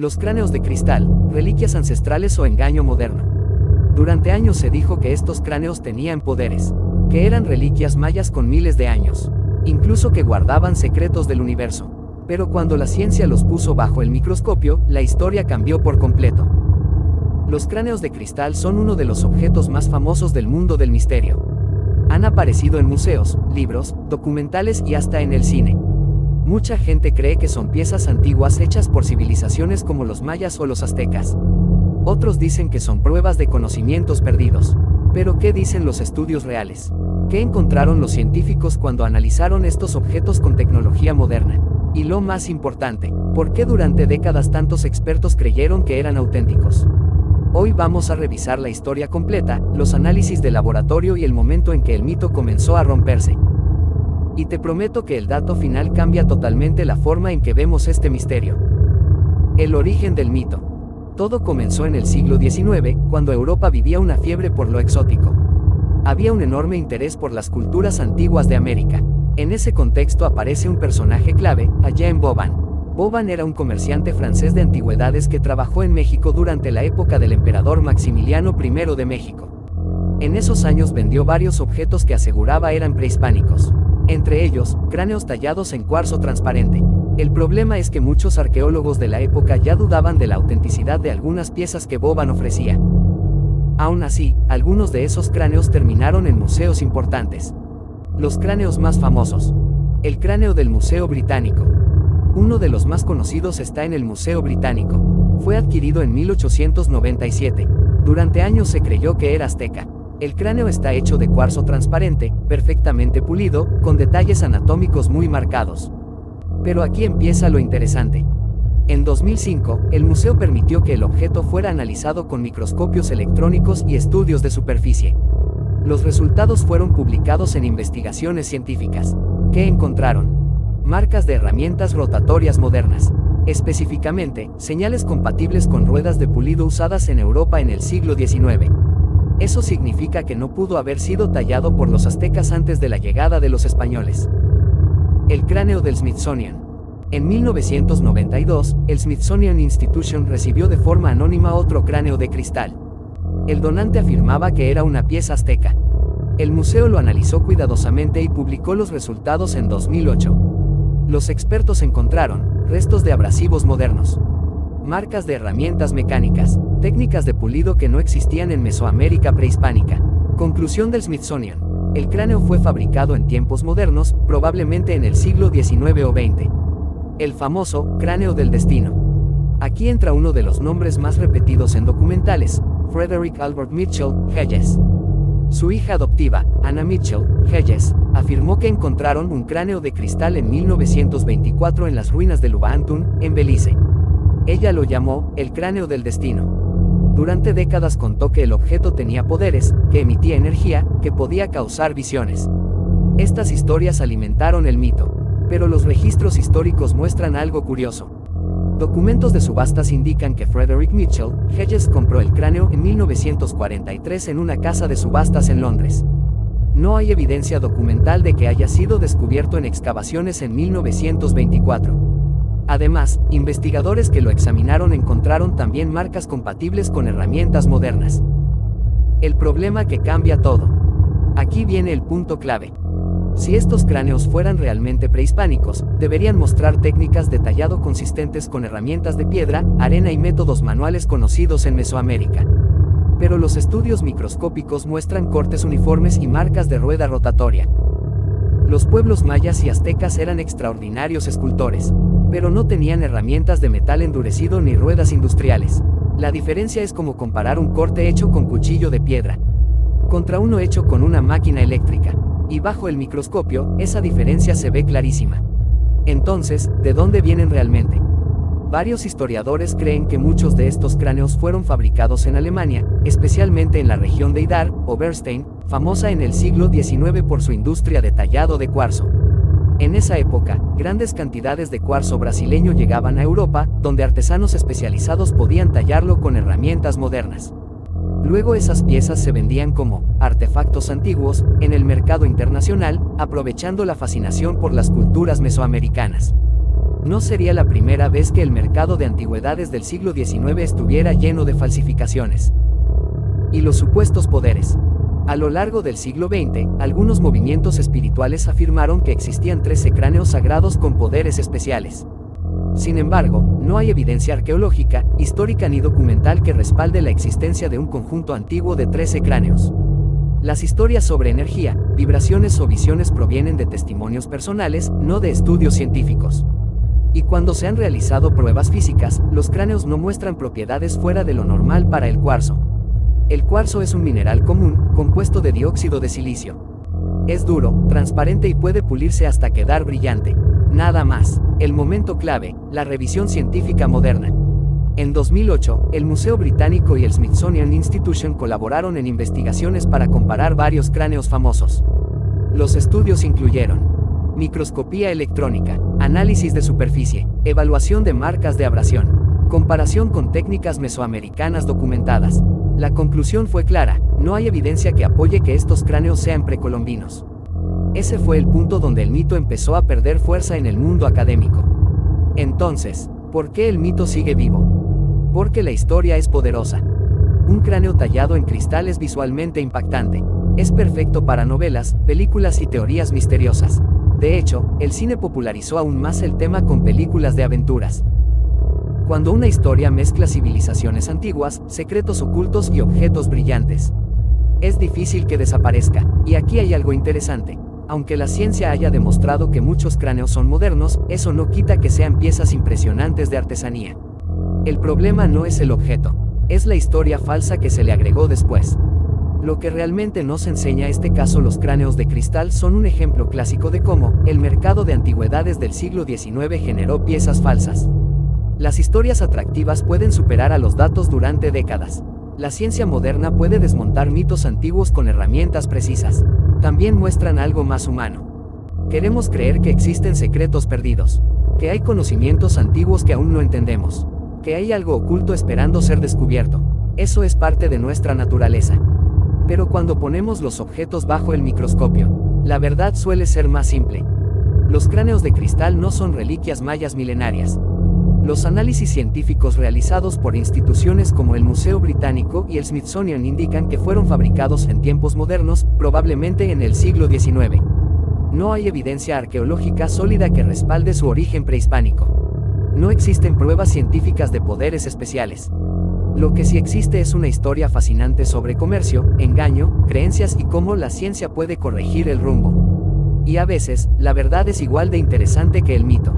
Los cráneos de cristal, reliquias ancestrales o engaño moderno. Durante años se dijo que estos cráneos tenían poderes, que eran reliquias mayas con miles de años, incluso que guardaban secretos del universo. Pero cuando la ciencia los puso bajo el microscopio, la historia cambió por completo. Los cráneos de cristal son uno de los objetos más famosos del mundo del misterio. Han aparecido en museos, libros, documentales y hasta en el cine. Mucha gente cree que son piezas antiguas hechas por civilizaciones como los mayas o los aztecas. Otros dicen que son pruebas de conocimientos perdidos. Pero ¿qué dicen los estudios reales? ¿Qué encontraron los científicos cuando analizaron estos objetos con tecnología moderna? Y lo más importante, ¿por qué durante décadas tantos expertos creyeron que eran auténticos? Hoy vamos a revisar la historia completa, los análisis de laboratorio y el momento en que el mito comenzó a romperse. Y te prometo que el dato final cambia totalmente la forma en que vemos este misterio. El origen del mito. Todo comenzó en el siglo XIX, cuando Europa vivía una fiebre por lo exótico. Había un enorme interés por las culturas antiguas de América. En ese contexto aparece un personaje clave, Eugène Vauban. Vauban era un comerciante francés de antigüedades que trabajó en México durante la época del emperador Maximiliano I de México. En esos años vendió varios objetos que aseguraba eran prehispánicos. Entre ellos, cráneos tallados en cuarzo transparente. El problema es que muchos arqueólogos de la época ya dudaban de la autenticidad de algunas piezas que Vauban ofrecía. Aún así, algunos de esos cráneos terminaron en museos importantes. Los cráneos más famosos. El cráneo del Museo Británico. Uno de los más conocidos está en el Museo Británico. Fue adquirido en 1897. Durante años se creyó que era azteca. El cráneo está hecho de cuarzo transparente, perfectamente pulido, con detalles anatómicos muy marcados. Pero aquí empieza lo interesante. En 2005, el museo permitió que el objeto fuera analizado con microscopios electrónicos y estudios de superficie. Los resultados fueron publicados en investigaciones científicas. ¿Qué encontraron? Marcas de herramientas rotatorias modernas. Específicamente, señales compatibles con ruedas de pulido usadas en Europa en el siglo XIX. Eso significa que no pudo haber sido tallado por los aztecas antes de la llegada de los españoles. El cráneo del Smithsonian. En 1992, el Smithsonian Institution recibió de forma anónima otro cráneo de cristal. El donante afirmaba que era una pieza azteca. El museo lo analizó cuidadosamente y publicó los resultados en 2008. Los expertos encontraron restos de abrasivos modernos, marcas de herramientas mecánicas, técnicas de pulido que no existían en Mesoamérica prehispánica. Conclusión del Smithsonian. El cráneo fue fabricado en tiempos modernos, probablemente en el siglo XIX o XX. El famoso cráneo del destino. Aquí entra uno de los nombres más repetidos en documentales, Frederick Albert Mitchell, Hedges. Su hija adoptiva, Anna Mitchell, Hedges, afirmó que encontraron un cráneo de cristal en 1924 en las ruinas de Lubantún, en Belice. Ella lo llamó el cráneo del destino. Durante décadas contó que el objeto tenía poderes, que emitía energía, que podía causar visiones. Estas historias alimentaron el mito. Pero los registros históricos muestran algo curioso. Documentos de subastas indican que Frederick Mitchell, Hedges compró el cráneo en 1943 en una casa de subastas en Londres. No hay evidencia documental de que haya sido descubierto en excavaciones en 1924. Además, investigadores que lo examinaron encontraron también marcas compatibles con herramientas modernas. El problema que cambia todo. Aquí viene el punto clave. Si estos cráneos fueran realmente prehispánicos, deberían mostrar técnicas de tallado consistentes con herramientas de piedra, arena y métodos manuales conocidos en Mesoamérica. Pero los estudios microscópicos muestran cortes uniformes y marcas de rueda rotatoria. Los pueblos mayas y aztecas eran extraordinarios escultores, pero no tenían herramientas de metal endurecido ni ruedas industriales. La diferencia es como comparar un corte hecho con cuchillo de piedra contra uno hecho con una máquina eléctrica. Y bajo el microscopio, esa diferencia se ve clarísima. Entonces, ¿de dónde vienen realmente? Varios historiadores creen que muchos de estos cráneos fueron fabricados en Alemania, especialmente en la región de Idar, Oberstein, famosa en el siglo XIX por su industria de tallado de cuarzo. En esa época, grandes cantidades de cuarzo brasileño llegaban a Europa, donde artesanos especializados podían tallarlo con herramientas modernas. Luego esas piezas se vendían como artefactos antiguos en el mercado internacional, aprovechando la fascinación por las culturas mesoamericanas. No sería la primera vez que el mercado de antigüedades del siglo XIX estuviera lleno de falsificaciones. Y los supuestos poderes. A lo largo del siglo XX, algunos movimientos espirituales afirmaron que existían 13 cráneos sagrados con poderes especiales. Sin embargo, no hay evidencia arqueológica, histórica ni documental que respalde la existencia de un conjunto antiguo de 13 cráneos. Las historias sobre energía, vibraciones o visiones provienen de testimonios personales, no de estudios científicos. Y cuando se han realizado pruebas físicas, los cráneos no muestran propiedades fuera de lo normal para el cuarzo. El cuarzo es un mineral común, compuesto de dióxido de silicio. Es duro, transparente y puede pulirse hasta quedar brillante. Nada más. El momento clave, la revisión científica moderna. En 2008, el Museo Británico y el Smithsonian Institution colaboraron en investigaciones para comparar varios cráneos famosos. Los estudios incluyeron microscopía electrónica, análisis de superficie, evaluación de marcas de abrasión, comparación con técnicas mesoamericanas documentadas. La conclusión fue clara, no hay evidencia que apoye que estos cráneos sean precolombinos. Ese fue el punto donde el mito empezó a perder fuerza en el mundo académico. Entonces, ¿por qué el mito sigue vivo? Porque la historia es poderosa. Un cráneo tallado en cristal es visualmente impactante. Es perfecto para novelas, películas y teorías misteriosas. De hecho, el cine popularizó aún más el tema con películas de aventuras. Cuando una historia mezcla civilizaciones antiguas, secretos ocultos y objetos brillantes, es difícil que desaparezca. Y aquí hay algo interesante. Aunque la ciencia haya demostrado que muchos cráneos son modernos, eso no quita que sean piezas impresionantes de artesanía. El problema no es el objeto, es la historia falsa que se le agregó después. Lo que realmente nos enseña este caso, los cráneos de cristal son un ejemplo clásico de cómo el mercado de antigüedades del siglo XIX generó piezas falsas. Las historias atractivas pueden superar a los datos durante décadas. La ciencia moderna puede desmontar mitos antiguos con herramientas precisas. También muestran algo más humano. Queremos creer que existen secretos perdidos, que hay conocimientos antiguos que aún no entendemos, que hay algo oculto esperando ser descubierto. Eso es parte de nuestra naturaleza. Pero cuando ponemos los objetos bajo el microscopio, la verdad suele ser más simple. Los cráneos de cristal no son reliquias mayas milenarias. Los análisis científicos realizados por instituciones como el Museo Británico y el Smithsonian indican que fueron fabricados en tiempos modernos, probablemente en el siglo XIX. No hay evidencia arqueológica sólida que respalde su origen prehispánico. No existen pruebas científicas de poderes especiales. Lo que sí existe es una historia fascinante sobre comercio, engaño, creencias y cómo la ciencia puede corregir el rumbo. Y a veces, la verdad es igual de interesante que el mito.